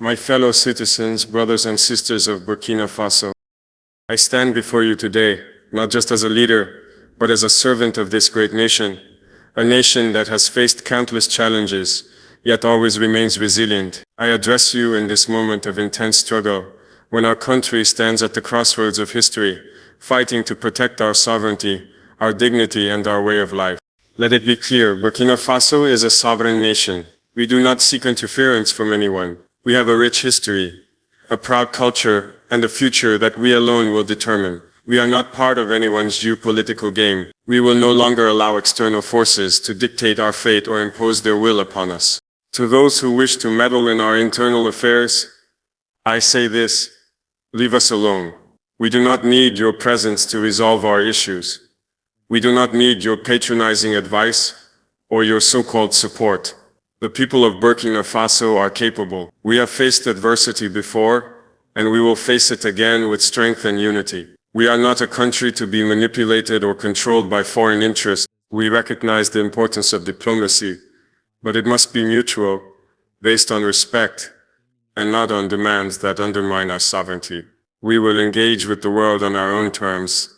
My fellow citizens, brothers and sisters of Burkina Faso, I stand before you today, not just as a leader, but as a servant of this great nation, a nation that has faced countless challenges, yet always remains resilient. I address you in this moment of intense struggle, when our country stands at the crossroads of history, fighting to protect our sovereignty, our dignity, and our way of life. Let it be clear, Burkina Faso is a sovereign nation. We do not seek interference from anyone. We have a rich history, a proud culture, and a future that we alone will determine. We are not part of anyone's geopolitical game. We will no longer allow external forces to dictate our fate or impose their will upon us. To those who wish to meddle in our internal affairs, I say this: leave us alone. We do not need your presence to resolve our issues. We do not need your patronizing advice or your so-called support. The people of Burkina Faso are capable. We have faced adversity before, and we will face it again with strength and unity. We are not a country to be manipulated or controlled by foreign interests. We recognize the importance of diplomacy, but it must be mutual, based on respect, and not on demands that undermine our sovereignty. We will engage with the world on our own terms,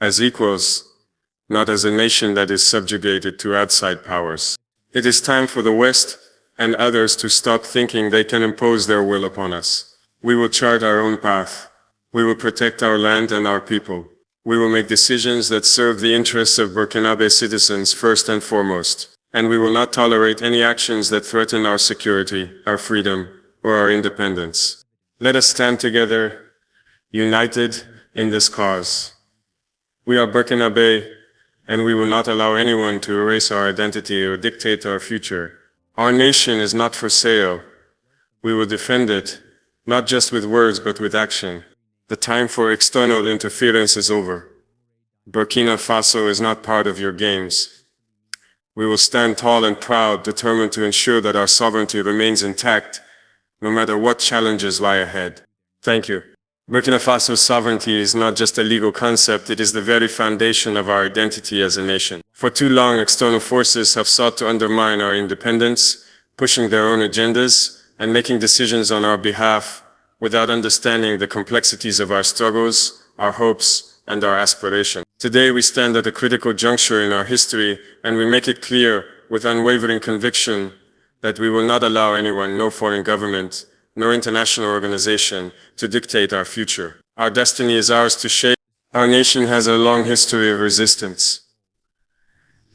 as equals, not as a nation that is subjugated to outside powers. It is time for the West and others to stop thinking they can impose their will upon us. We will chart our own path. We will protect our land and our people. We will make decisions that serve the interests of Burkinabe citizens first and foremost. And we will not tolerate any actions that threaten our security, our freedom, or our independence. Let us stand together, united in this cause. We are Burkinabe, and we will not allow anyone to erase our identity or dictate our future. Our nation is not for sale. We will defend it, not just with words but with action. The time for external interference is over. Burkina Faso is not part of your games. We will stand tall and proud, determined to ensure that our sovereignty remains intact, no matter what challenges lie ahead. Thank you. Burkina Faso's sovereignty is not just a legal concept, it is the very foundation of our identity as a nation. For too long, external forces have sought to undermine our independence, pushing their own agendas and making decisions on our behalf without understanding the complexities of our struggles, our hopes, and our aspirations. Today we stand at a critical juncture in our history, and we make it clear with unwavering conviction that we will not allow anyone, no foreign government, no international organization, to dictate our future. Our destiny is ours to shape. Our nation has a long history of resistance.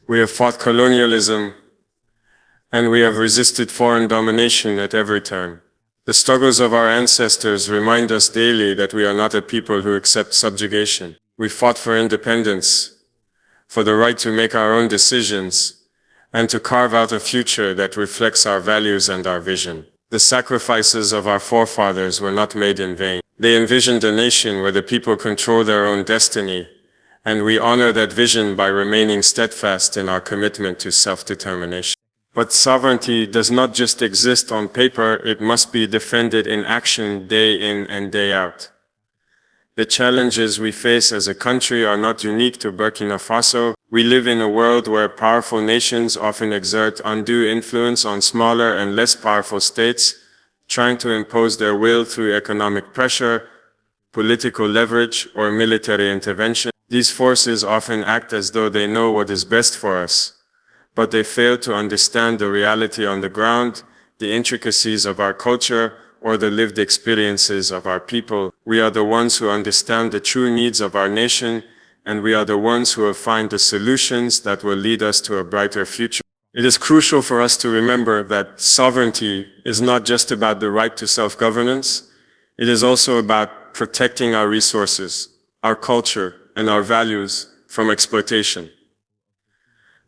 We have fought colonialism, and we have resisted foreign domination at every turn. The struggles of our ancestors remind us daily that we are not a people who accept subjugation. We fought for independence, for the right to make our own decisions, and to carve out a future that reflects our values and our vision. The sacrifices of our forefathers were not made in vain. They envisioned a nation where the people control their own destiny, and we honor that vision by remaining steadfast in our commitment to self-determination. But sovereignty does not just exist on paper, it must be defended in action day in and day out. The challenges we face as a country are not unique to Burkina Faso. We live in a world where powerful nations often exert undue influence on smaller and less powerful states, trying to impose their will through economic pressure, political leverage, or military intervention. These forces often act as though they know what is best for us, but they fail to understand the reality on the ground, the intricacies of our culture, or the lived experiences of our people. We are the ones who understand the true needs of our nation, and we are the ones who will find the solutions that will lead us to a brighter future. It is crucial for us to remember that sovereignty is not just about the right to self-governance, it is also about protecting our resources, our culture, and our values from exploitation.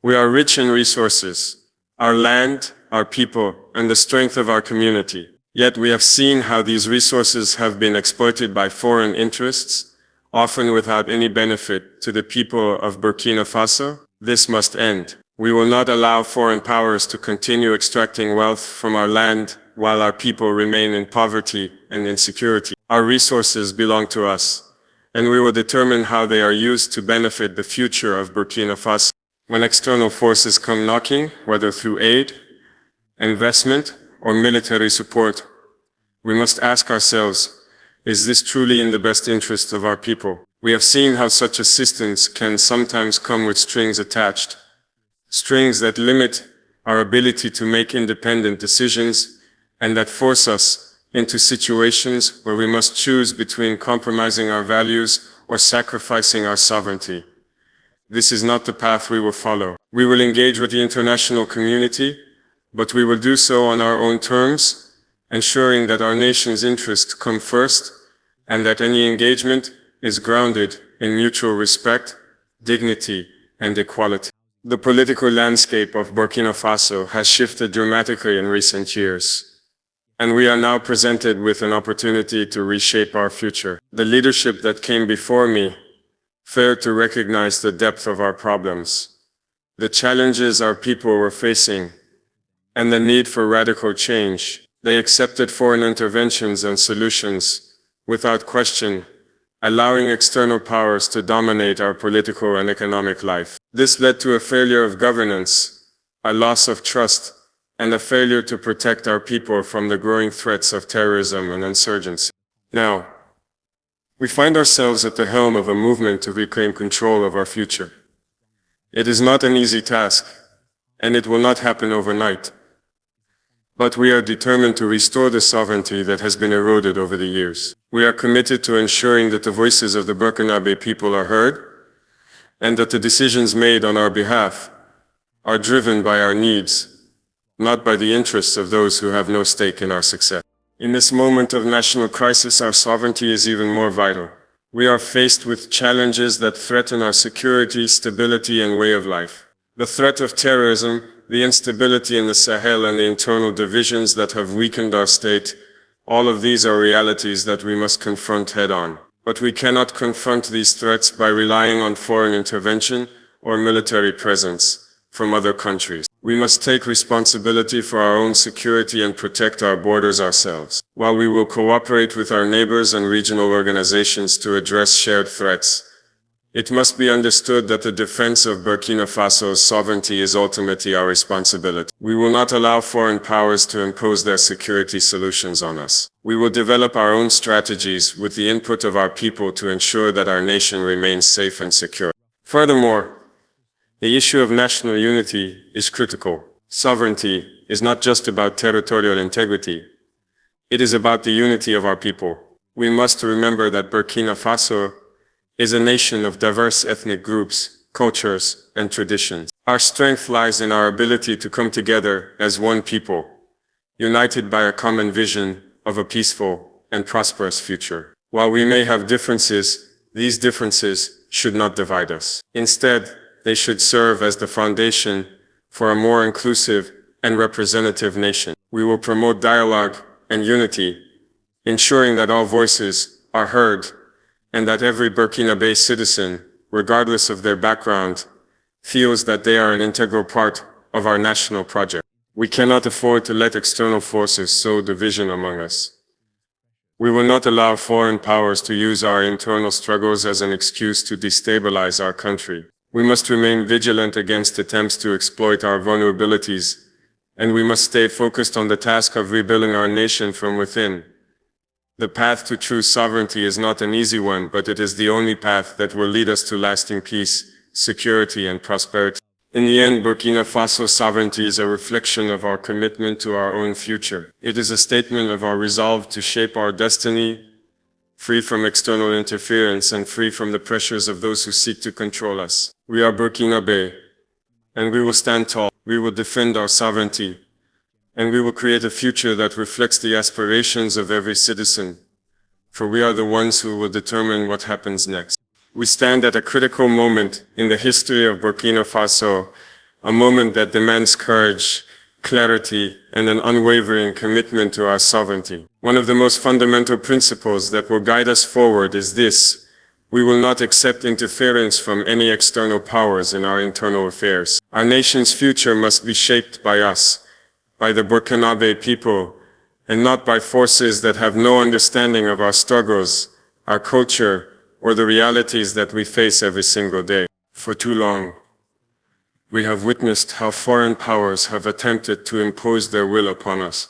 We are rich in resources, our land, our people, and the strength of our community. Yet we have seen how these resources have been exploited by foreign interests, often without any benefit to the people of Burkina Faso. This must end. We will not allow foreign powers to continue extracting wealth from our land while our people remain in poverty and insecurity. Our resources belong to us, and we will determine how they are used to benefit the future of Burkina Faso. When external forces come knocking, whether through aid, investment, or military support, We must ask ourselves, is this truly in the best interest of our people? We have seen how such assistance can sometimes come with strings attached, strings that limit our ability to make independent decisions and that force us into situations where we must choose between compromising our values or sacrificing our sovereignty. This is not the path we will follow. We will engage with the international community, but we will do so on our own terms, ensuring that our nation's interests come first and that any engagement is grounded in mutual respect, dignity, and equality. The political landscape of Burkina Faso has shifted dramatically in recent years, and we are now presented with an opportunity to reshape our future. The leadership that came before me failed to recognize the depth of our problems, the challenges our people were facing, and the need for radical change. They accepted foreign interventions and solutions without question, allowing external powers to dominate our political and economic life. This led to a failure of governance, a loss of trust, and a failure to protect our people from the growing threats of terrorism and insurgency. Now, we find ourselves at the helm of a movement to reclaim control of our future. It is not an easy task, and it will not happen overnight. But we are determined to restore the sovereignty that has been eroded over the years. We are committed to ensuring that the voices of the Burkinabe people are heard, and that the decisions made on our behalf are driven by our needs, not by the interests of those who have no stake in our success. In this moment of national crisis, our sovereignty is even more vital. We are faced with challenges that threaten our security, stability, and way of life. The threat of terrorism, the instability in the Sahel, and the internal divisions that have weakened our state, all of these are realities that we must confront head-on. But we cannot confront these threats by relying on foreign intervention or military presence from other countries. We must take responsibility for our own security and protect our borders ourselves. While we will cooperate with our neighbors and regional organizations to address shared threats, it must be understood that the defense of Burkina Faso's sovereignty is ultimately our responsibility. We will not allow foreign powers to impose their security solutions on us. We will develop our own strategies with the input of our people to ensure that our nation remains safe and secure. Furthermore, the issue of national unity is critical. Sovereignty is not just about territorial integrity. It is about the unity of our people. We must remember that Burkina Faso is a nation of diverse ethnic groups, cultures, and traditions. Our strength lies in our ability to come together as one people, united by a common vision of a peaceful and prosperous future. While we may have differences, these differences should not divide us. Instead, they should serve as the foundation for a more inclusive and representative nation. We will promote dialogue and unity, ensuring that all voices are heard and that every Burkinabe citizen, regardless of their background, feels that they are an integral part of our national project. We cannot afford to let external forces sow division among us. We will not allow foreign powers to use our internal struggles as an excuse to destabilize our country. We must remain vigilant against attempts to exploit our vulnerabilities, and we must stay focused on the task of rebuilding our nation from within. The path to true sovereignty is not an easy one, but it is the only path that will lead us to lasting peace, security, and prosperity. In the end, Burkina Faso's sovereignty is a reflection of our commitment to our own future. It is a statement of our resolve to shape our destiny, free from external interference and free from the pressures of those who seek to control us. We are Burkinabe, and we will stand tall. We will defend our sovereignty, and we will create a future that reflects the aspirations of every citizen, for we are the ones who will determine what happens next. We stand at a critical moment in the history of Burkina Faso, a moment that demands courage, clarity, and an unwavering commitment to our sovereignty. One of the most fundamental principles that will guide us forward is this: we will not accept interference from any external powers in our internal affairs. Our nation's future must be shaped by us, by the Burkinabe people, and not by forces that have no understanding of our struggles, our culture, or the realities that we face every single day. For too long, we have witnessed how foreign powers have attempted to impose their will upon us,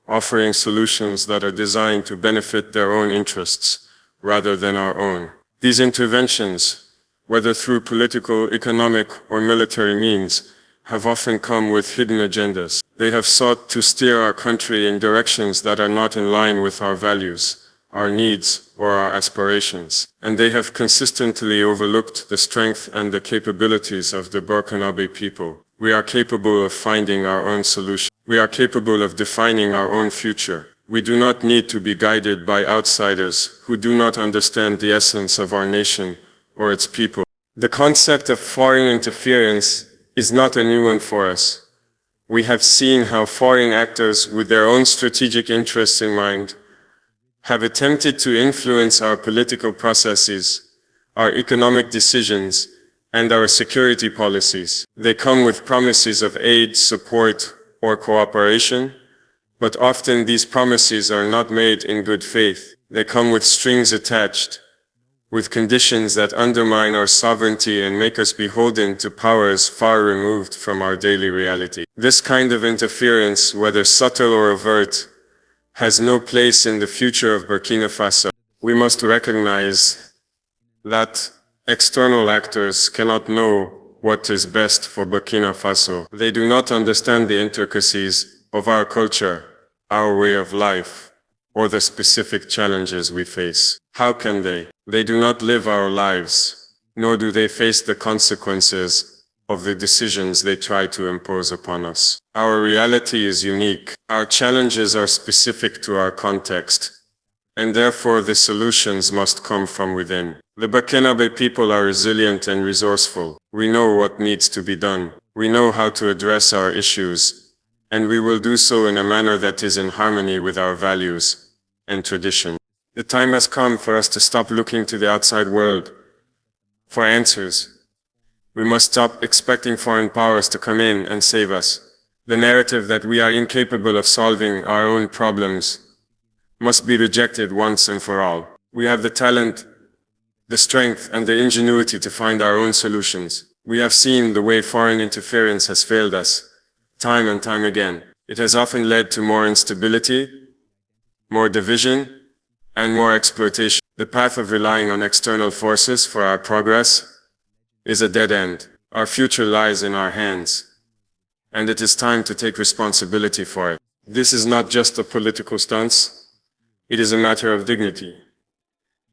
offering solutions that are designed to benefit their own interests rather than our own. These interventions, whether through political, economic, or military means, have often come with hidden agendas. They have sought to steer our country in directions that are not in line with our values, our needs, or our aspirations. And they have consistently overlooked the strength and the capabilities of the Burkinabe people. We are capable of finding our own solution. We are capable of defining our own future. We do not need to be guided by outsiders who do not understand the essence of our nation or its people. The concept of foreign interference is not a new one for us. We have seen how foreign actors with their own strategic interests in mind have attempted to influence our political processes, our economic decisions, and our security policies. They come with promises of aid, support, or cooperation, but often these promises are not made in good faith. They come with strings attached, with conditions that undermine our sovereignty and make us beholden to powers far removed from our daily reality. This kind of interference, whether subtle or overt, has no place in the future of Burkina Faso. We must recognize that external actors cannot know what is best for Burkina Faso. They do not understand the intricacies of our culture, our way of life, or the specific challenges we face. How can they? They do not live our lives, nor do they face the consequences of the decisions they try to impose upon us. Our reality is unique. Our challenges are specific to our context, and therefore the solutions must come from within. The Burkinabe people are resilient and resourceful. We know what needs to be done. We know how to address our issues, and we will do so in a manner that is in harmony with our values and tradition. The time has come for us to stop looking to the outside world for answers. We must stop expecting foreign powers to come in and save us. The narrative that we are incapable of solving our own problems must be rejected once and for all. We have the talent, the strength, and the ingenuity to find our own solutions. We have seen the way foreign interference has failed us, time and time again. It has often led to more instability, more division, and more exploitation. The path of relying on external forces for our progress is a dead end. Our future lies in our hands, and it is time to take responsibility for it. This is not just a political stance. It is a matter of dignity.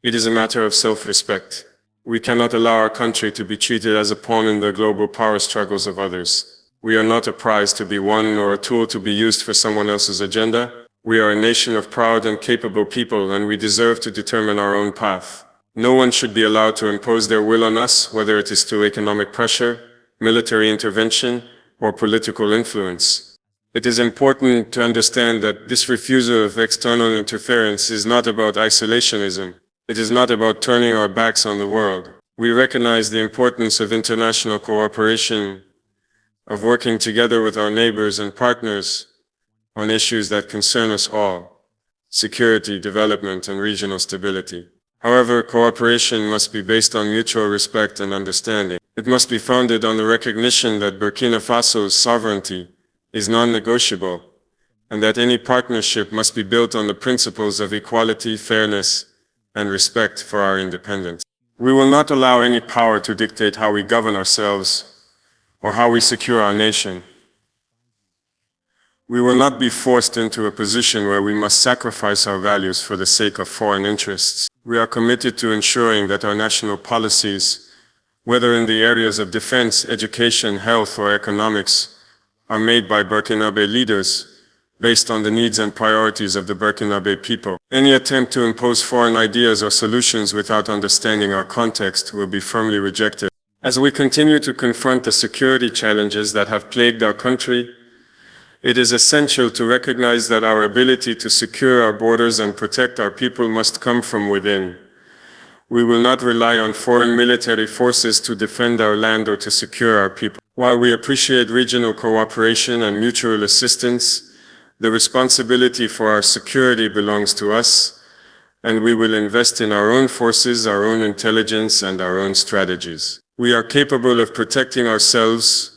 It is a matter of self-respect. We cannot allow our country to be treated as a pawn in the global power struggles of others. We are not a prize to be won or a tool to be used for someone else's agenda. We are a nation of proud and capable people, and we deserve to determine our own path. No one should be allowed to impose their will on us, whether it is through economic pressure, military intervention, or political influence. It is important to understand that this refusal of external interference is not about isolationism. It is not about turning our backs on the world. We recognize the importance of international cooperation, of working together with our neighbors and partners on issues that concern us all: security, development, and regional stability. However, cooperation must be based on mutual respect and understanding. It must be founded on the recognition that Burkina Faso's sovereignty is non-negotiable, and that any partnership must be built on the principles of equality, fairness, and respect for our independence. We will not allow any power to dictate how we govern ourselves or how we secure our nation. We will not be forced into a position where we must sacrifice our values for the sake of foreign interests. We are committed to ensuring that our national policies, whether in the areas of defense, education, health, or economics, are made by Burkinabe leaders based on the needs and priorities of the Burkinabe people. Any attempt to impose foreign ideas or solutions without understanding our context will be firmly rejected. As we continue to confront the security challenges that have plagued our country, it is essential to recognize that our ability to secure our borders and protect our people must come from within. We will not rely on foreign military forces to defend our land or to secure our people. While we appreciate regional cooperation and mutual assistance, the responsibility for our security belongs to us, and we will invest in our own forces, our own intelligence, and our own strategies. We are capable of protecting ourselves,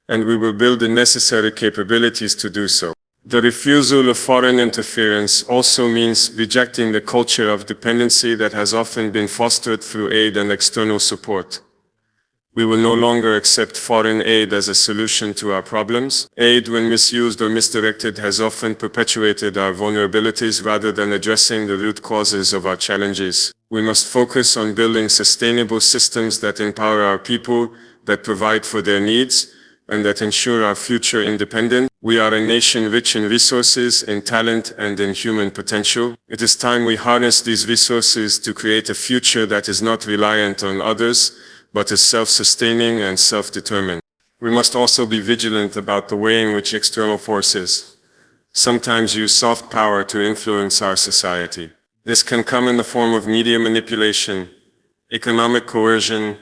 and we will build the necessary capabilities to do so. The refusal of foreign interference also means rejecting the culture of dependency that has often been fostered through aid and external support. We will no longer accept foreign aid as a solution to our problems. Aid, when misused or misdirected, has often perpetuated our vulnerabilities rather than addressing the root causes of our challenges. We must focus on building sustainable systems that empower our people, that provide for their needs, and that ensure our future independence. We are a nation rich in resources, in talent, and in human potential. It is time we harness these resources to create a future that is not reliant on others, but is self-sustaining and self-determined. We must also be vigilant about the way in which external forces sometimes use soft power to influence our society. This can come in the form of media manipulation, economic coercion,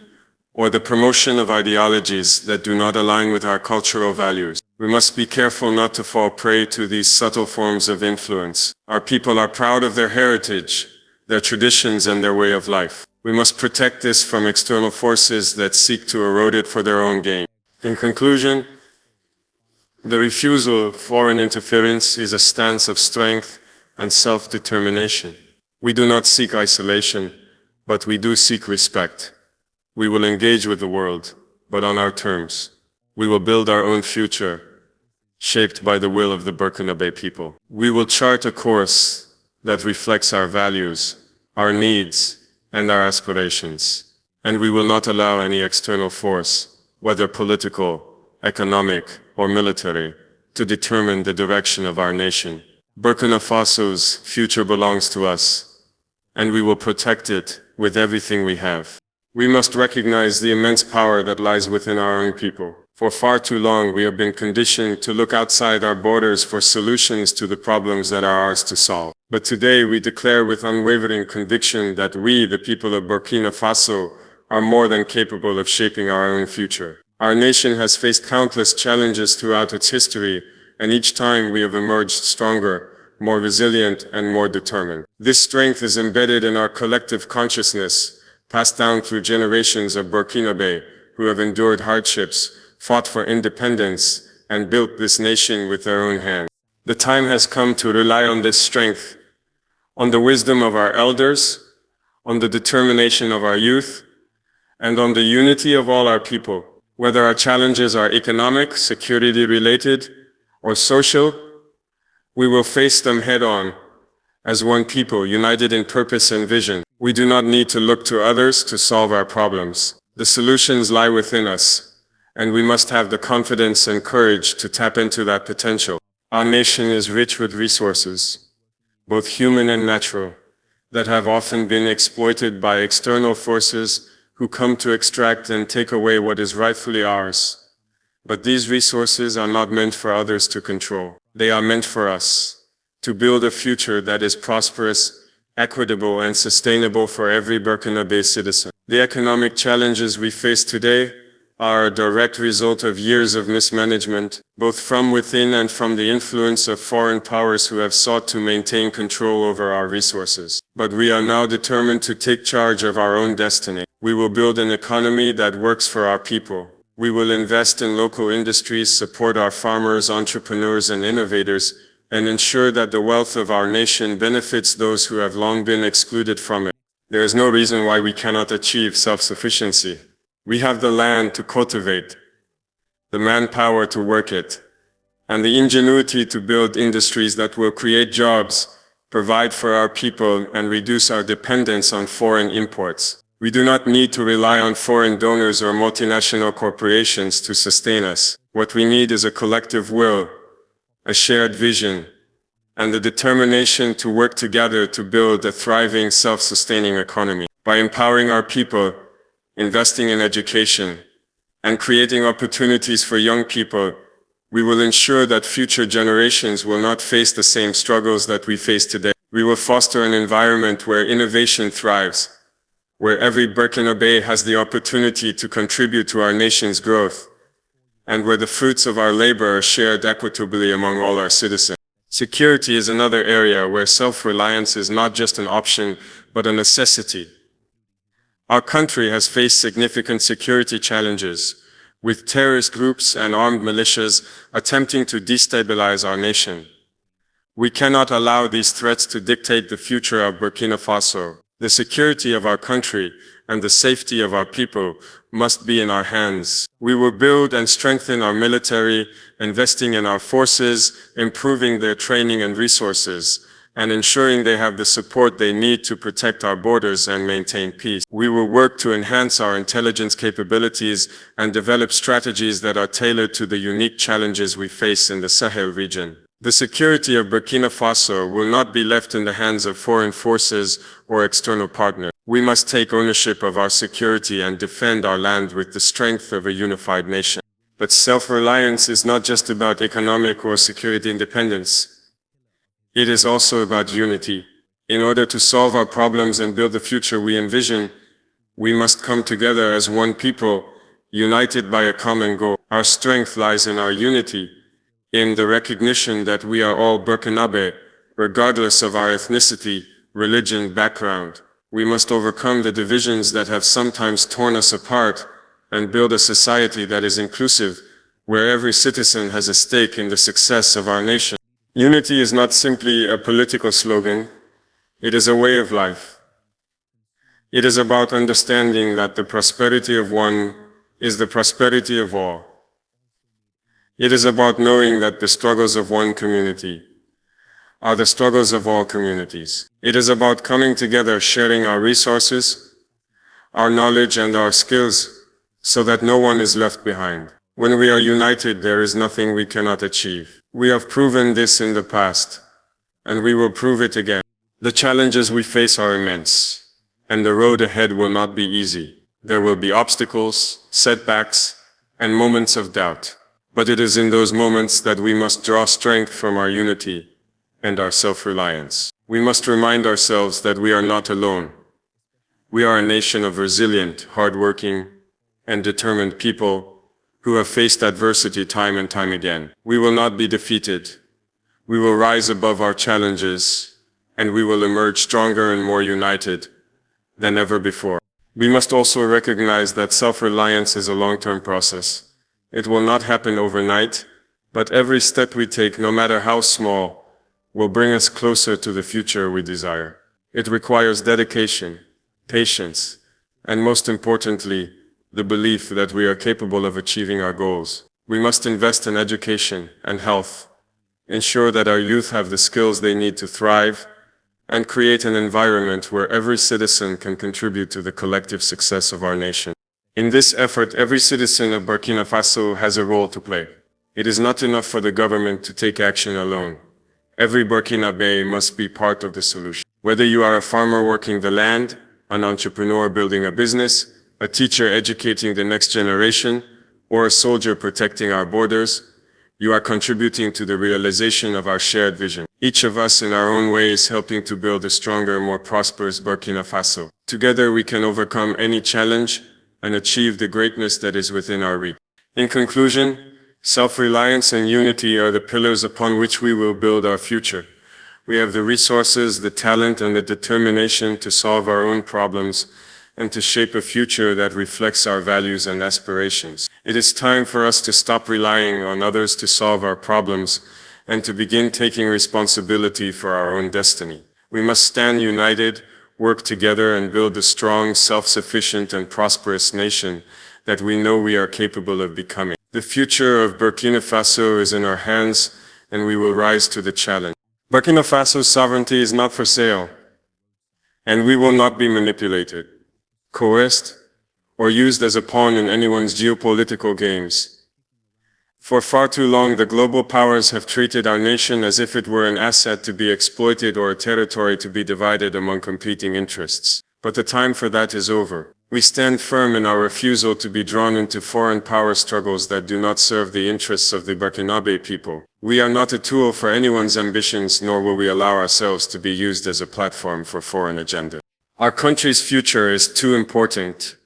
or the promotion of ideologies that do not align with our cultural values. We must be careful not to fall prey to these subtle forms of influence. Our people are proud of their heritage, their traditions, and their way of life. We must protect this from external forces that seek to erode it for their own gain. In conclusion, the refusal of foreign interference is a stance of strength and self-determination. We do not seek isolation, but we do seek respect. We will engage with the world, but on our terms. We will build our own future, shaped by the will of the Burkina Faso people. We will chart a course that reflects our values, our needs, and our aspirations. And we will not allow any external force, whether political, economic, or military, to determine the direction of our nation. Burkina Faso's future belongs to us, and we will protect it with everything we have. We must recognize the immense power that lies within our own people. For far too long, we have been conditioned to look outside our borders for solutions to the problems that are ours to solve. But today, we declare with unwavering conviction that we, the people of Burkina Faso, are more than capable of shaping our own future. Our nation has faced countless challenges throughout its history, and each time we have emerged stronger, more resilient, and more determined. This strength is embedded in our collective consciousness, passed down through generations of Burkina Faso who have endured hardships, fought for independence, and built this nation with their own hands. The time has come to rely on this strength, on the wisdom of our elders, on the determination of our youth, and on the unity of all our people. Whether our challenges are economic, security-related, or social, we will face them head-on, as one people united in purpose and vision. We do not need to look to others to solve our problems. The solutions lie within us, and we must have the confidence and courage to tap into that potential. Our nation is rich with resources, both human and natural, that have often been exploited by external forces who come to extract and take away what is rightfully ours. But these resources are not meant for others to control. They are meant for us, to build a future that is prosperous, equitable, and sustainable for every Burkina Faso citizen. The economic challenges we face today are a direct result of years of mismanagement, both from within and from the influence of foreign powers who have sought to maintain control over our resources. But we are now determined to take charge of our own destiny. We will build an economy that works for our people. We will invest in local industries, support our farmers, entrepreneurs, and innovators, and ensure that the wealth of our nation benefits those who have long been excluded from it. There is no reason why we cannot achieve self-sufficiency. We have the land to cultivate, the manpower to work it, and the ingenuity to build industries that will create jobs, provide for our people, and reduce our dependence on foreign imports. We do not need to rely on foreign donors or multinational corporations to sustain us. What we need is a collective will, a shared vision, and the determination to work together to build a thriving, self-sustaining economy. By empowering our people, investing in education, and creating opportunities for young people, we will ensure that future generations will not face the same struggles that we face today. We will foster an environment where innovation thrives, where every Burkina Faso has the opportunity to contribute to our nation's growth, and where the fruits of our labor are shared equitably among all our citizens. Security is another area where self-reliance is not just an option, but a necessity. Our country has faced significant security challenges, with terrorist groups and armed militias attempting to destabilize our nation. We cannot allow these threats to dictate the future of Burkina Faso. The security of our country and the safety of our people must be in our hands. We will build and strengthen our military, investing in our forces, improving their training and resources, and ensuring they have the support they need to protect our borders and maintain peace. We will work to enhance our intelligence capabilities and develop strategies that are tailored to the unique challenges we face in the Sahel region. The security of Burkina Faso will not be left in the hands of foreign forces or external partners. We must take ownership of our security and defend our land with the strength of a unified nation. But self-reliance is not just about economic or security independence. It is also about unity. In order to solve our problems and build the future we envision, we must come together as one people, united by a common goal. Our strength lies in our unity, in the recognition that we are all Burkinabe, regardless of our ethnicity, religion, background. We must overcome the divisions that have sometimes torn us apart and build a society that is inclusive, where every citizen has a stake in the success of our nation. Unity is not simply a political slogan, it is a way of life. It is about understanding that the prosperity of one is the prosperity of all. It is about knowing that the struggles of one community are the struggles of all communities. It is about coming together, sharing our resources, our knowledge and our skills, so that no one is left behind. When we are united, there is nothing we cannot achieve. We have proven this in the past, and we will prove it again. The challenges we face are immense, and the road ahead will not be easy. There will be obstacles, setbacks, and moments of doubt. But it is in those moments that we must draw strength from our unity and our self-reliance. We must remind ourselves that we are not alone. We are a nation of resilient, hardworking, and determined people who have faced adversity time and time again. We will not be defeated. We will rise above our challenges, and we will emerge stronger and more united than ever before. We must also recognize that self-reliance is a long-term process. It will not happen overnight, but every step we take, no matter how small, will bring us closer to the future we desire. It requires dedication, patience, and most importantly, the belief that we are capable of achieving our goals. We must invest in education and health, ensure that our youth have the skills they need to thrive, and create an environment where every citizen can contribute to the collective success of our nation. In this effort, every citizen of Burkina Faso has a role to play. It is not enough for the government to take action alone. Every Burkinabe must be part of the solution. Whether you are a farmer working the land, an entrepreneur building a business, a teacher educating the next generation, or a soldier protecting our borders, you are contributing to the realization of our shared vision. Each of us in our own way is helping to build a stronger, more prosperous Burkina Faso. Together we can overcome any challenge and achieve the greatness that is within our reach. In conclusion, self-reliance and unity are the pillars upon which we will build our future. We have the resources, the talent, and the determination to solve our own problems and to shape a future that reflects our values and aspirations. It is time for us to stop relying on others to solve our problems and to begin taking responsibility for our own destiny. We must stand united, work together, and build a strong, self-sufficient, and prosperous nation that we know we are capable of becoming. The future of Burkina Faso is in our hands, and we will rise to the challenge. Burkina Faso's sovereignty is not for sale, and we will not be manipulated, coerced, or used as a pawn in anyone's geopolitical games. For far too long, the global powers have treated our nation as if it were an asset to be exploited or a territory to be divided among competing interests. But the time for that is over. We stand firm in our refusal to be drawn into foreign power struggles that do not serve the interests of the Burkinabe people. We are not a tool for anyone's ambitions, nor will we allow ourselves to be used as a platform for foreign agenda. Our country's future is too important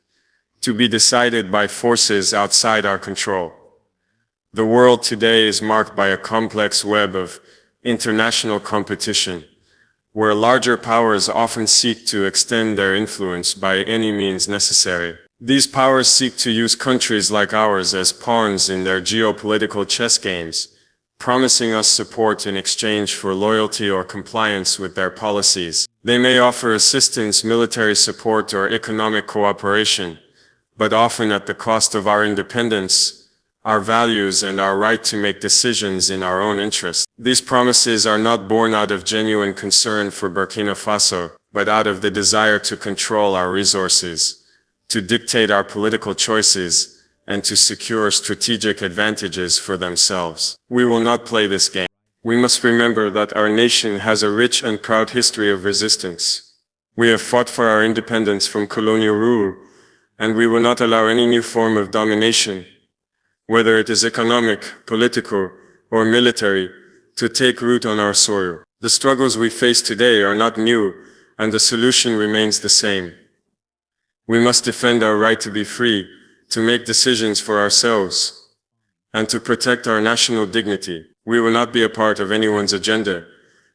to be decided by forces outside our control. The world today is marked by a complex web of international competition, where larger powers often seek to extend their influence by any means necessary. These powers seek to use countries like ours as pawns in their geopolitical chess games, promising us support in exchange for loyalty or compliance with their policies. They may offer assistance, military support, or economic cooperation, but often at the cost of our independence, our values, and our right to make decisions in our own interest. These promises are not born out of genuine concern for Burkina Faso, but out of the desire to control our resources, to dictate our political choices, and to secure strategic advantages for themselves. We will not play this game. We must remember that our nation has a rich and proud history of resistance. We have fought for our independence from colonial rule, and we will not allow any new form of domination, whether it is economic, political, or military, to take root on our soil. The struggles we face today are not new, and the solution remains the same. We must defend our right to be free, to make decisions for ourselves, and to protect our national dignity. We will not be a part of anyone's agenda,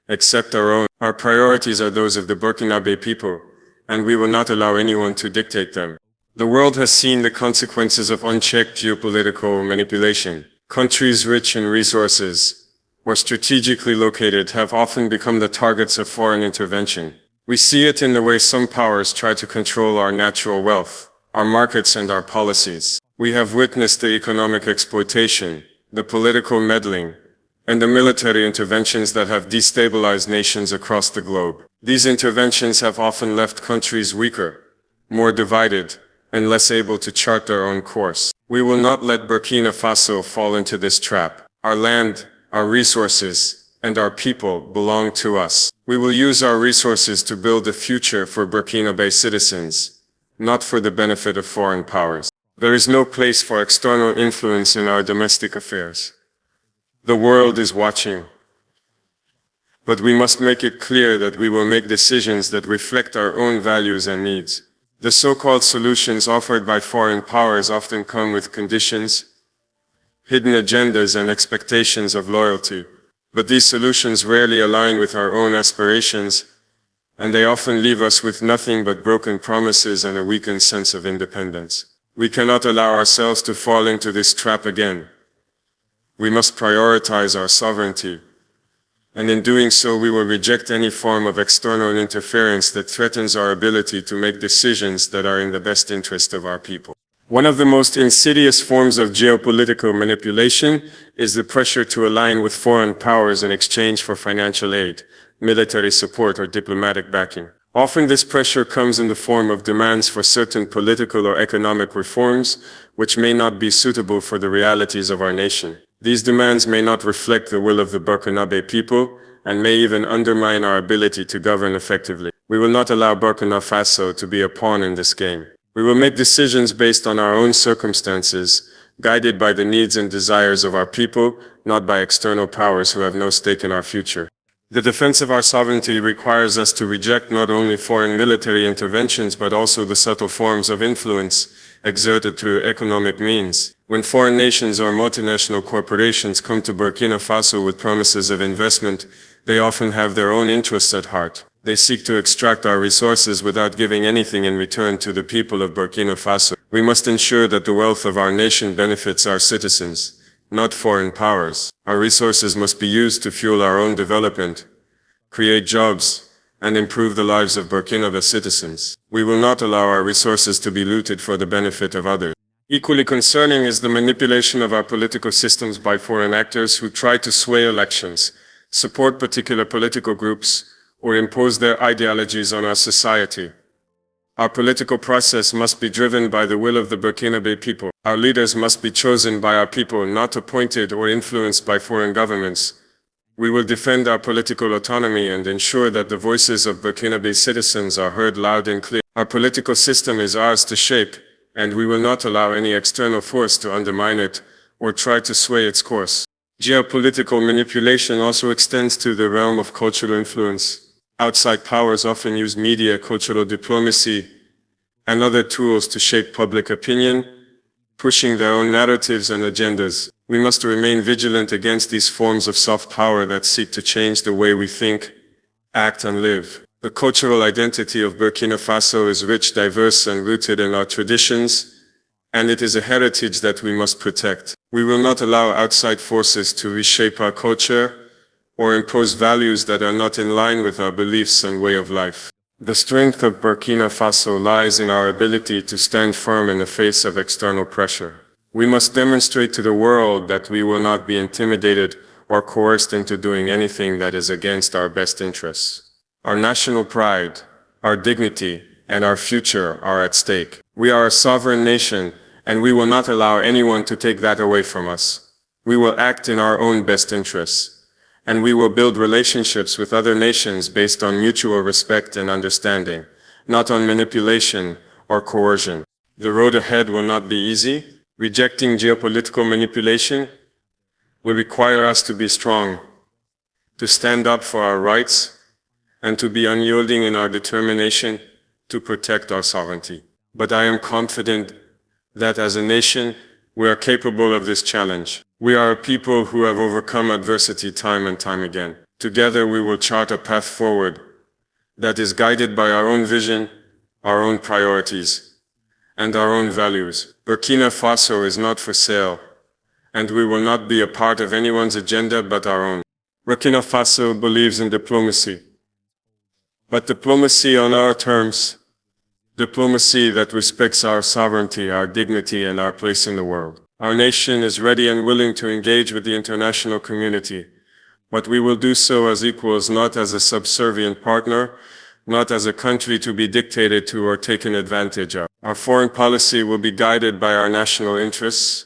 except our own. Our priorities are those of the Burkinabe people, and we will not allow anyone to dictate them. The world has seen the consequences of unchecked geopolitical manipulation. Countries rich in resources, or strategically located, have often become the targets of foreign intervention. We see it in the way some powers try to control our natural wealth, our markets, and our policies. We have witnessed the economic exploitation, the political meddling, and the military interventions that have destabilized nations across the globe. These interventions have often left countries weaker, more divided, and less able to chart their own course. We will not let Burkina Faso fall into this trap. Our land, our resources, and our people belong to us. We will use our resources to build a future for Burkinabe citizens, not for the benefit of foreign powers. There is no place for external influence in our domestic affairs. The world is watching. But we must make it clear that we will make decisions that reflect our own values and needs. The so-called solutions offered by foreign powers often come with conditions, hidden agendas, and expectations of loyalty. But these solutions rarely align with our own aspirations, and they often leave us with nothing but broken promises and a weakened sense of independence. We cannot allow ourselves to fall into this trap again. We must prioritize our sovereignty, and in doing so we will reject any form of external interference that threatens our ability to make decisions that are in the best interest of our people. One of the most insidious forms of geopolitical manipulation is the pressure to align with foreign powers in exchange for financial aid, military support, or diplomatic backing. Often this pressure comes in the form of demands for certain political or economic reforms, which may not be suitable for the realities of our nation. These demands may not reflect the will of the Burkinabe people, and may even undermine our ability to govern effectively. We will not allow Burkina Faso to be a pawn in this game. We will make decisions based on our own circumstances, guided by the needs and desires of our people, not by external powers who have no stake in our future. The defense of our sovereignty requires us to reject not only foreign military interventions but also the subtle forms of influence exerted through economic means. When foreign nations or multinational corporations come to Burkina Faso with promises of investment, they often have their own interests at heart. They seek to extract our resources without giving anything in return to the people of Burkina Faso. We must ensure that the wealth of our nation benefits our citizens, not foreign powers. Our resources must be used to fuel our own development, create jobs, and improve the lives of Burkinabe citizens. We will not allow our resources to be looted for the benefit of others. Equally concerning is the manipulation of our political systems by foreign actors who try to sway elections, support particular political groups, or impose their ideologies on our society. Our political process must be driven by the will of the Burkinabe people. Our leaders must be chosen by our people, not appointed or influenced by foreign governments. We will defend our political autonomy and ensure that the voices of Burkinabe citizens are heard loud and clear. Our political system is ours to shape, and we will not allow any external force to undermine it or try to sway its course. Geopolitical manipulation also extends to the realm of cultural influence. Outside powers often use media, cultural diplomacy, and other tools to shape public opinion, pushing their own narratives and agendas. We must remain vigilant against these forms of soft power that seek to change the way we think, act, and live. The cultural identity of Burkina Faso is rich, diverse, and rooted in our traditions, and it is a heritage that we must protect. We will not allow outside forces to reshape our culture or impose values that are not in line with our beliefs and way of life. The strength of Burkina Faso lies in our ability to stand firm in the face of external pressure. We must demonstrate to the world that we will not be intimidated or coerced into doing anything that is against our best interests. Our national pride, our dignity, and our future are at stake. We are a sovereign nation, and we will not allow anyone to take that away from us. We will act in our own best interests, and we will build relationships with other nations based on mutual respect and understanding, not on manipulation or coercion. The road ahead will not be easy. Rejecting geopolitical manipulation will require us to be strong, to stand up for our rights, and to be unyielding in our determination to protect our sovereignty. But I am confident that as a nation, we are capable of this challenge. We are a people who have overcome adversity time and time again. Together we will chart a path forward that is guided by our own vision, our own priorities, and our own values. Burkina Faso is not for sale, and we will not be a part of anyone's agenda but our own. Burkina Faso believes in diplomacy, but diplomacy on our terms, diplomacy that respects our sovereignty, our dignity, and our place in the world. Our nation is ready and willing to engage with the international community, but we will do so as equals, not as a subservient partner, not as a country to be dictated to or taken advantage of. Our foreign policy will be guided by our national interests,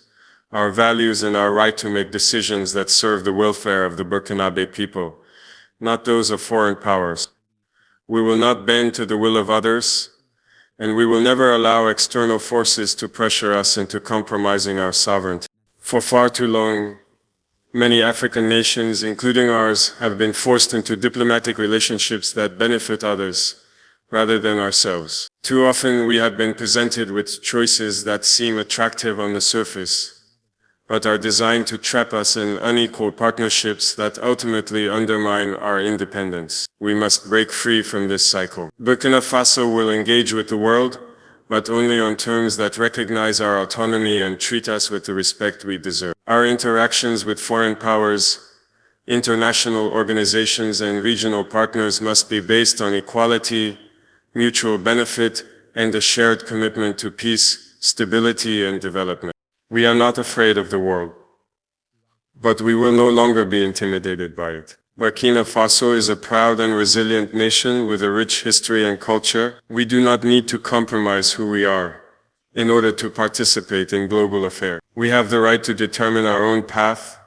our values, and our right to make decisions that serve the welfare of the Burkinabe people, not those of foreign powers. We will not bend to the will of others, and we will never allow external forces to pressure us into compromising our sovereignty. For far too long, many African nations, including ours, have been forced into diplomatic relationships that benefit others rather than ourselves. Too often we have been presented with choices that seem attractive on the surface, but are designed to trap us in unequal partnerships that ultimately undermine our independence. We must break free from this cycle. Burkina Faso will engage with the world, but only on terms that recognize our autonomy and treat us with the respect we deserve. Our interactions with foreign powers, international organizations, and regional partners must be based on equality, mutual benefit, and a shared commitment to peace, stability, and development. We are not afraid of the world, but we will no longer be intimidated by it. Burkina Faso is a proud and resilient nation with a rich history and culture. We do not need to compromise who we are in order to participate in global affairs. We have the right to determine our own path,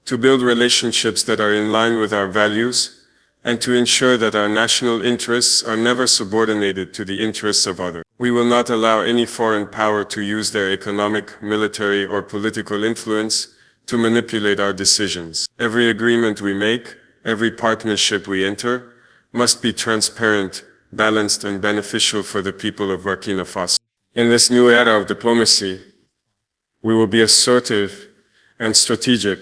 to build relationships that are in line with our values, and to ensure that our national interests are never subordinated to the interests of others. We will not allow any foreign power to use their economic, military, or political influence to manipulate our decisions. Every agreement we make, every partnership we enter, must be transparent, balanced, and beneficial for the people of Burkina Faso. In this new era of diplomacy, we will be assertive and strategic.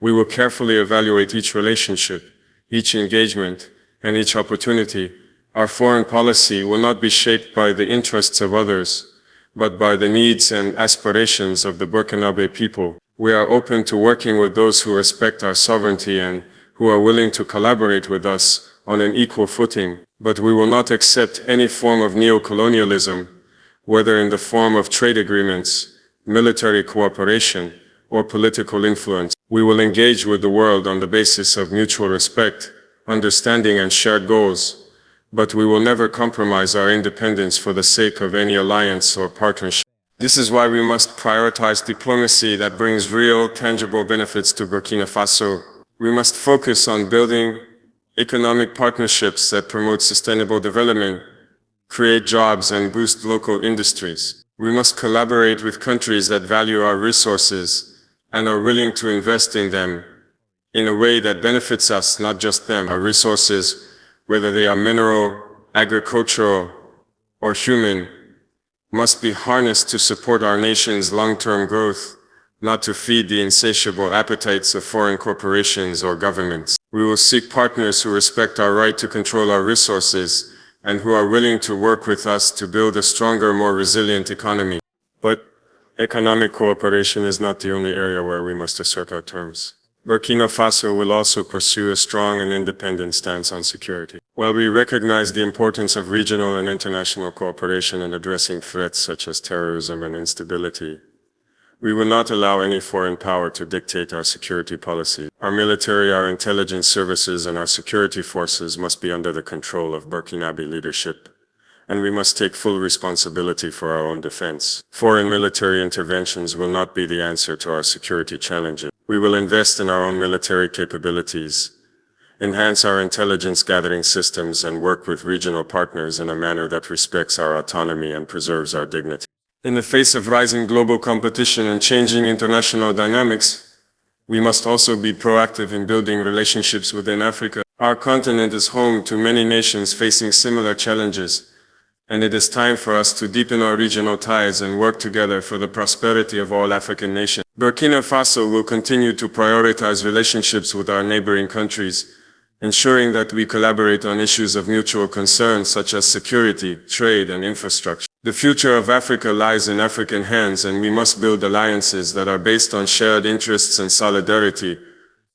We will carefully evaluate each relationship, each engagement, and each opportunity. Our foreign policy will not be shaped by the interests of others, but by the needs and aspirations of the Burkinabe people. We are open to working with those who respect our sovereignty and who are willing to collaborate with us on an equal footing, but we will not accept any form of neo-colonialism, whether in the form of trade agreements, military cooperation, or political influence. We will engage with the world on the basis of mutual respect, understanding, and shared goals, but we will never compromise our independence for the sake of any alliance or partnership. This is why we must prioritize diplomacy that brings real, tangible benefits to Burkina Faso. We must focus on building economic partnerships that promote sustainable development, create jobs, and boost local industries. We must collaborate with countries that value our resources and are willing to invest in them in a way that benefits us, not just them. Our resources, whether they are mineral, agricultural, or human, must be harnessed to support our nation's long-term growth, not to feed the insatiable appetites of foreign corporations or governments. We will seek partners who respect our right to control our resources and who are willing to work with us to build a stronger, more resilient economy. But Economic cooperation is not the only area where we must assert our terms. Burkina Faso will also pursue a strong and independent stance on security. While we recognize the importance of regional and international cooperation in addressing threats such as terrorism and instability, we will not allow any foreign power to dictate our security policy. Our military, our intelligence services, and our security forces must be under the control of Burkinabe leadership, and we must take full responsibility for our own defense. Foreign military interventions will not be the answer to our security challenges. We will invest in our own military capabilities, enhance our intelligence gathering systems, and work with regional partners in a manner that respects our autonomy and preserves our dignity. In the face of rising global competition and changing international dynamics, we must also be proactive in building relationships within Africa. Our continent is home to many nations facing similar challenges, and it is time for us to deepen our regional ties and work together for the prosperity of all African nations. Burkina Faso will continue to prioritize relationships with our neighboring countries, ensuring that we collaborate on issues of mutual concern such as security, trade, and infrastructure. The future of Africa lies in African hands, and we must build alliances that are based on shared interests and solidarity,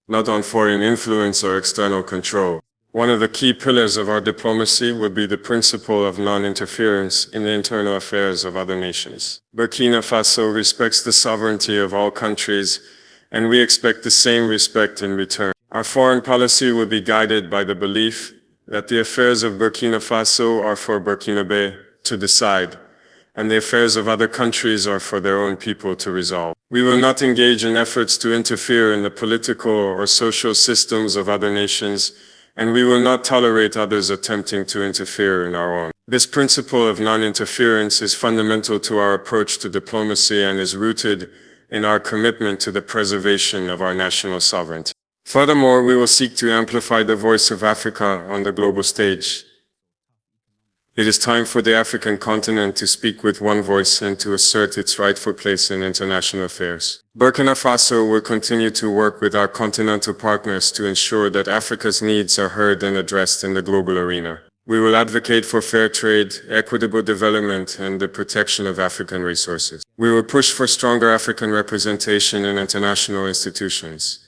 not on foreign influence or external control. One of the key pillars of our diplomacy would be the principle of non-interference in the internal affairs of other nations. Burkina Faso respects the sovereignty of all countries, and we expect the same respect in return. Our foreign policy will be guided by the belief that the affairs of Burkina Faso are for Burkinabe to decide, and the affairs of other countries are for their own people to resolve. We will not engage in efforts to interfere in the political or social systems of other nations, and we will not tolerate others attempting to interfere in our own. This principle of non-interference is fundamental to our approach to diplomacy and is rooted in our commitment to the preservation of our national sovereignty. Furthermore, we will seek to amplify the voice of Africa on the global stage. It is time for the African continent to speak with one voice and to assert its rightful place in international affairs. Burkina Faso will continue to work with our continental partners to ensure that Africa's needs are heard and addressed in the global arena. We will advocate for fair trade, equitable development, and the protection of African resources. We will push for stronger African representation in international institutions,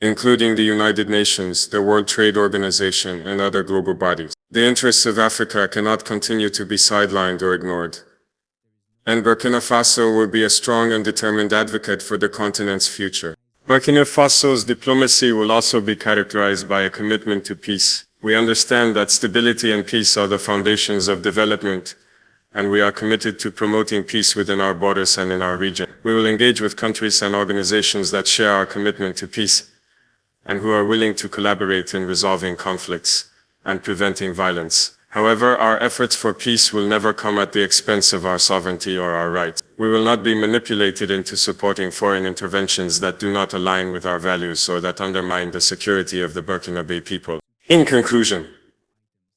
including the United Nations, the World Trade Organization, and other global bodies. The interests of Africa cannot continue to be sidelined or ignored, and Burkina Faso will be a strong and determined advocate for the continent's future. Burkina Faso's diplomacy will also be characterized by a commitment to peace. We understand that stability and peace are the foundations of development, and we are committed to promoting peace within our borders and in our region. We will engage with countries and organizations that share our commitment to peace and who are willing to collaborate in resolving conflicts and preventing violence. However, our efforts for peace will never come at the expense of our sovereignty or our rights. We will not be manipulated into supporting foreign interventions that do not align with our values or that undermine the security of the Burkinabe people. In conclusion,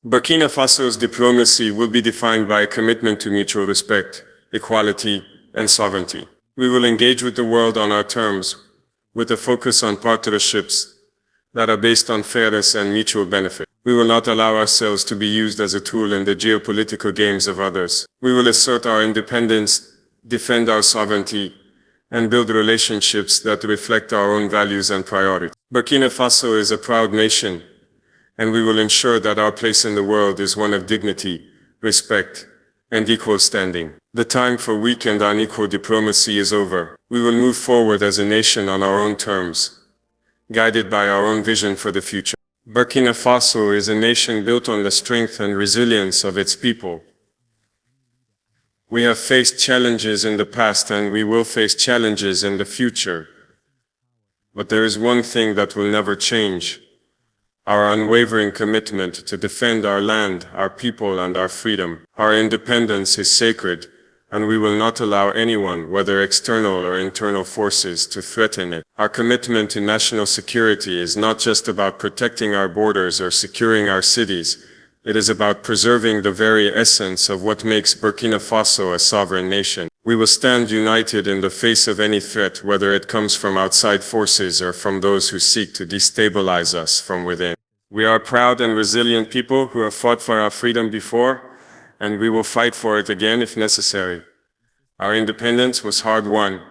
Burkina Faso's diplomacy will be defined by a commitment to mutual respect, equality, and sovereignty. We will engage with the world on our terms, with a focus on partnerships that are based on fairness and mutual benefit. We will not allow ourselves to be used as a tool in the geopolitical games of others. We will assert our independence, defend our sovereignty, and build relationships that reflect our own values and priorities. Burkina Faso is a proud nation, and we will ensure that our place in the world is one of dignity, respect, and equal standing. The time for weak and unequal diplomacy is over. We will move forward as a nation on our own terms, guided by our own vision for the future. Burkina Faso is a nation built on the strength and resilience of its people. We have faced challenges in the past and we will face challenges in the future. But there is one thing that will never change: our unwavering commitment to defend our land, our people, and our freedom. Our independence is sacred, and we will not allow anyone, whether external or internal forces, to threaten it. Our commitment to national security is not just about protecting our borders or securing our cities. It is about preserving the very essence of what makes Burkina Faso a sovereign nation. We will stand united in the face of any threat, whether it comes from outside forces or from those who seek to destabilize us from within. We are proud and resilient people who have fought for our freedom before, and we will fight for it again if necessary. Our independence was hard-won,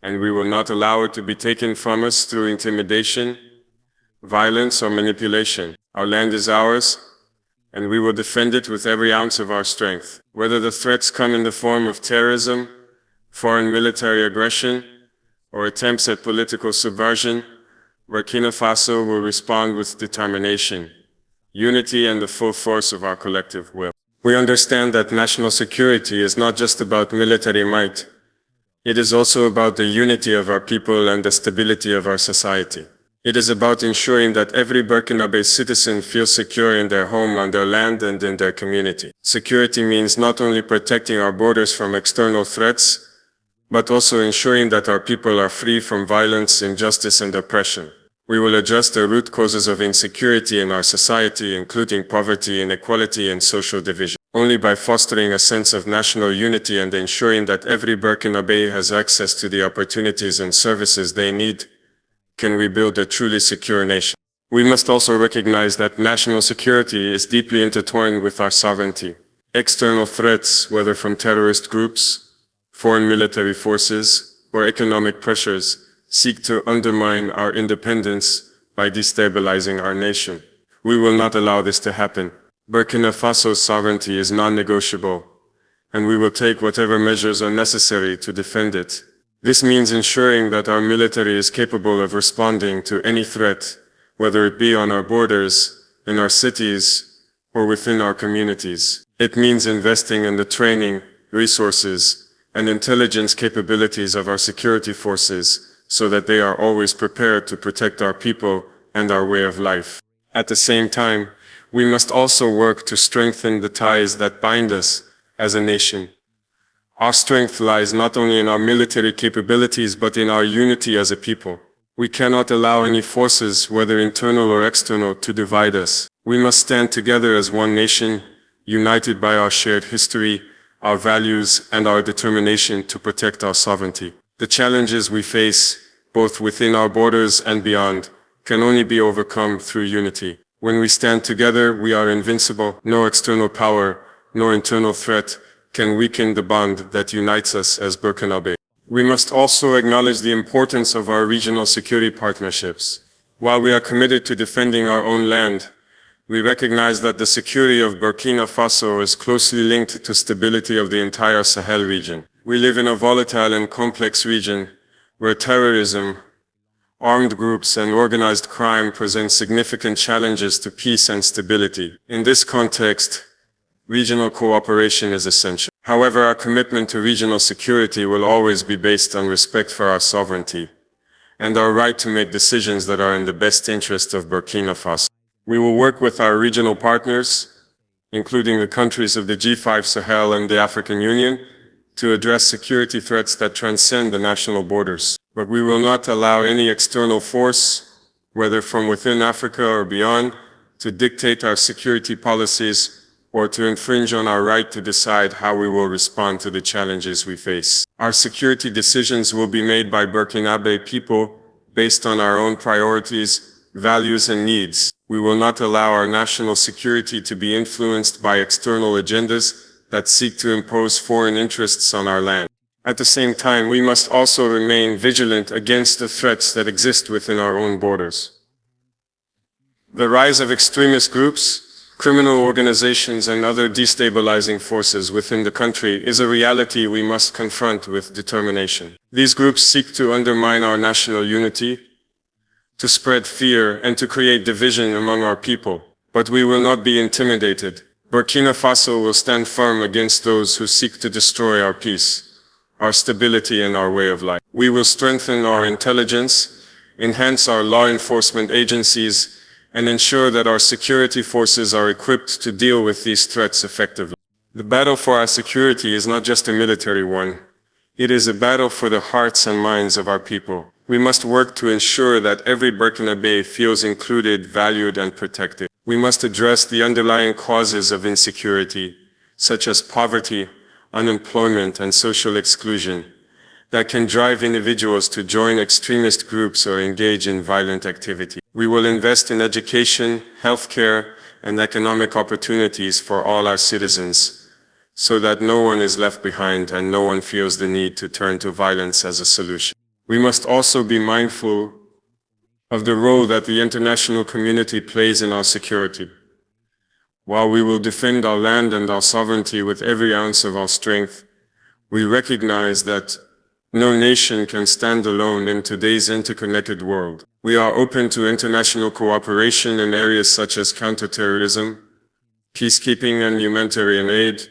and we will not allow it to be taken from us through intimidation, violence, or manipulation. Our land is ours, and we will defend it with every ounce of our strength. Whether the threats come in the form of terrorism, foreign military aggression, or attempts at political subversion, Burkina Faso will respond with determination, unity, and the full force of our collective will. We understand that national security is not just about military might. It is also about the unity of our people and the stability of our society. It is about ensuring that every Burkinabe citizen feels secure in their home, on their land, and in their community. Security means not only protecting our borders from external threats, but also ensuring that our people are free from violence, injustice, and oppression. We will address the root causes of insecurity in our society, including poverty, inequality, and social division. Only by fostering a sense of national unity and ensuring that every Burkinabe has access to the opportunities and services they need, can we build a truly secure nation. We must also recognize that national security is deeply intertwined with our sovereignty. External threats, whether from terrorist groups, foreign military forces, or economic pressures, seek to undermine our independence by destabilizing our nation. We will not allow this to happen. Burkina Faso's sovereignty is non-negotiable, and we will take whatever measures are necessary to defend it. This means ensuring that our military is capable of responding to any threat, whether it be on our borders, in our cities, or within our communities. It means investing in the training, resources, and intelligence capabilities of our security forces so that they are always prepared to protect our people and our way of life. At the same time, we must also work to strengthen the ties that bind us as a nation. Our strength lies not only in our military capabilities but in our unity as a people. We cannot allow any forces, whether internal or external, to divide us. We must stand together as one nation, united by our shared history, our values, and our determination to protect our sovereignty. The challenges we face, both within our borders and beyond, can only be overcome through unity. When we stand together, we are invincible. No external power, no internal threat can weaken the bond that unites us as Burkinabe. We must also acknowledge the importance of our regional security partnerships. While we are committed to defending our own land, we recognize that the security of Burkina Faso is closely linked to stability of the entire Sahel region. We live in a volatile and complex region where terrorism, armed groups, and organized crime present significant challenges to peace and stability. In this context, regional cooperation is essential. However, our commitment to regional security will always be based on respect for our sovereignty and our right to make decisions that are in the best interest of Burkina Faso. We will work with our regional partners, including the countries of the G5 Sahel and the African Union, to address security threats that transcend the national borders. But we will not allow any external force, whether from within Africa or beyond, to dictate our security policies or to infringe on our right to decide how we will respond to the challenges we face. Our security decisions will be made by Burkinabe people based on our own priorities, values, and needs. We will not allow our national security to be influenced by external agendas that seek to impose foreign interests on our land. At the same time, we must also remain vigilant against the threats that exist within our own borders. The rise of extremist groups, criminal organizations, and other destabilizing forces within the country is a reality we must confront with determination. These groups seek to undermine our national unity, to spread fear, and to create division among our people. But we will not be intimidated. Burkina Faso will stand firm against those who seek to destroy our peace, our stability, and our way of life. We will strengthen our intelligence, enhance our law enforcement agencies, and ensure that our security forces are equipped to deal with these threats effectively. The battle for our security is not just a military one. It is a battle for the hearts and minds of our people. We must work to ensure that every Burkinabe feels included, valued, and protected. We must address the underlying causes of insecurity, such as poverty, unemployment, and social exclusion, that can drive individuals to join extremist groups or engage in violent activity. We will invest in education, healthcare, and economic opportunities for all our citizens, so that no one is left behind and no one feels the need to turn to violence as a solution. We must also be mindful of the role that the international community plays in our security. While we will defend our land and our sovereignty with every ounce of our strength, we recognize that no nation can stand alone in today's interconnected world. We are open to international cooperation in areas such as counterterrorism, peacekeeping, and humanitarian aid,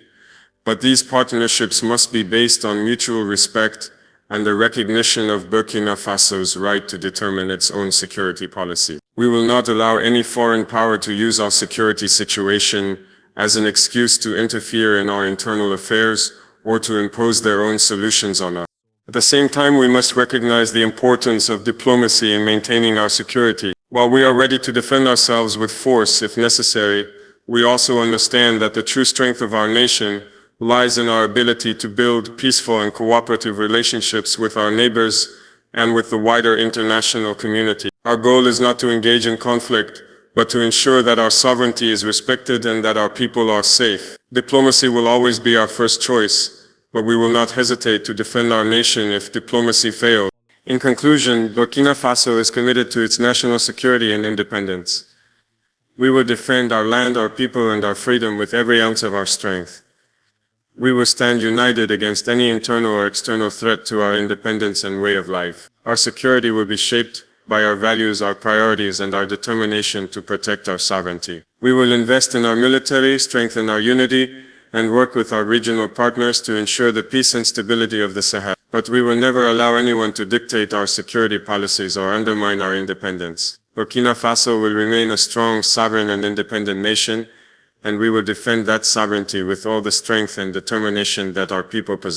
but these partnerships must be based on mutual respect and the recognition of Burkina Faso's right to determine its own security policy. We will not allow any foreign power to use our security situation as an excuse to interfere in our internal affairs or to impose their own solutions on us. At the same time, we must recognize the importance of diplomacy in maintaining our security. While we are ready to defend ourselves with force if necessary, we also understand that the true strength of our nation lies in our ability to build peaceful and cooperative relationships with our neighbors and with the wider international community. Our goal is not to engage in conflict, but to ensure that our sovereignty is respected and that our people are safe. Diplomacy will always be our first choice, but we will not hesitate to defend our nation if diplomacy fails. In conclusion, Burkina Faso is committed to its national security and independence. We will defend our land, our people, and our freedom with every ounce of our strength. We will stand united against any internal or external threat to our independence and way of life. Our security will be shaped by our values, our priorities, and our determination to protect our sovereignty. We will invest in our military, strengthen our unity, and work with our regional partners to ensure the peace and stability of the Sahel. But we will never allow anyone to dictate our security policies or undermine our independence. Burkina Faso will remain a strong, sovereign, and independent nation, and we will defend that sovereignty with all the strength and determination that our people possess.